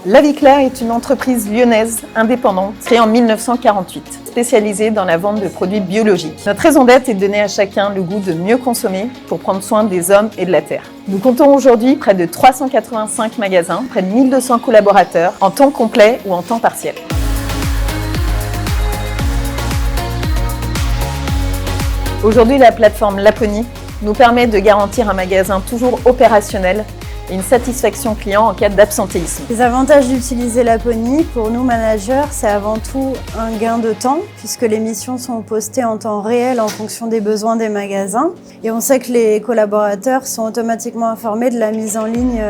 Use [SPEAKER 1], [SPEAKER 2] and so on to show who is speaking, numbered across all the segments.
[SPEAKER 1] La Vie Claire est une entreprise lyonnaise indépendante créée en 1948, spécialisée dans la vente de produits biologiques. Notre raison d'être est de donner à chacun le goût de mieux consommer pour prendre soin des hommes et de la terre. Nous comptons aujourd'hui près de 385 magasins, près de 1200 collaborateurs, en temps complet ou en temps partiel. Aujourd'hui, la plateforme Laponie nous permet de garantir un magasin toujours opérationnel et une satisfaction client en cas d'absentéisme.
[SPEAKER 2] Les avantages d'utiliser Laponie, pour nous managers, c'est avant tout un gain de temps puisque les missions sont postées en temps réel en fonction des besoins des magasins. Et on sait que les collaborateurs sont automatiquement informés de la mise en ligne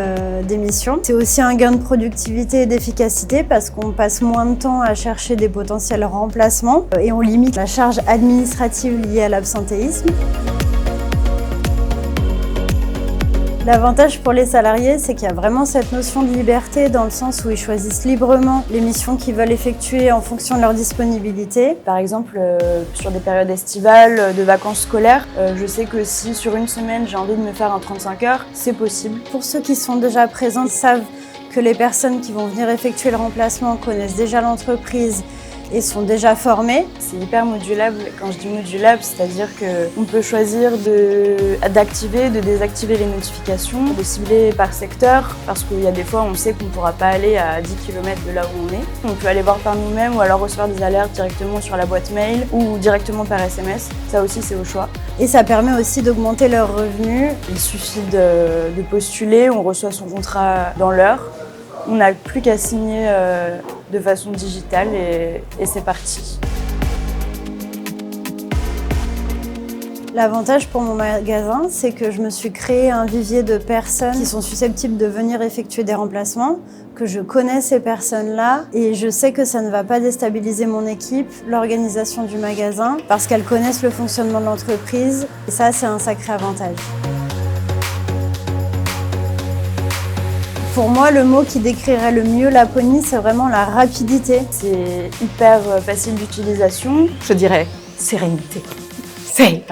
[SPEAKER 2] des missions. C'est aussi un gain de productivité et d'efficacité parce qu'on passe moins de temps à chercher des potentiels remplacements et on limite la charge administrative liée à l'absentéisme. L'avantage pour les salariés, c'est qu'il y a vraiment cette notion de liberté dans le sens où ils choisissent librement les missions qu'ils veulent effectuer en fonction de leur disponibilité.
[SPEAKER 3] Par exemple, sur des périodes estivales, de vacances scolaires, je sais que si sur une semaine j'ai envie de me faire un 35 heures, c'est possible.
[SPEAKER 2] Pour ceux qui sont déjà présents, ils savent que les personnes qui vont venir effectuer le remplacement connaissent déjà l'entreprise et sont déjà formés.
[SPEAKER 3] C'est hyper modulable. Quand je dis modulable, c'est-à-dire qu'on peut choisir d'activer, de désactiver les notifications, de cibler par secteur, parce qu'il y a des fois on sait qu'on ne pourra pas aller à 10 km de là où on est. On peut aller voir par nous-mêmes ou alors recevoir des alertes directement sur la boîte mail ou directement par SMS. Ça aussi, c'est au choix.
[SPEAKER 2] Et ça permet aussi d'augmenter leurs revenus.
[SPEAKER 3] Il suffit de postuler, on reçoit son contrat dans l'heure. On n'a plus qu'à signer de façon digitale et c'est parti.
[SPEAKER 2] L'avantage pour mon magasin, c'est que je me suis créé un vivier de personnes qui sont susceptibles de venir effectuer des remplacements, que je connais ces personnes-là et je sais que ça ne va pas déstabiliser mon équipe, l'organisation du magasin, parce qu'elles connaissent le fonctionnement de l'entreprise et ça, c'est un sacré avantage. Pour moi, le mot qui décrirait le mieux Laponie, c'est vraiment la rapidité.
[SPEAKER 3] C'est hyper facile d'utilisation.
[SPEAKER 1] Je dirais sérénité. Sérénité.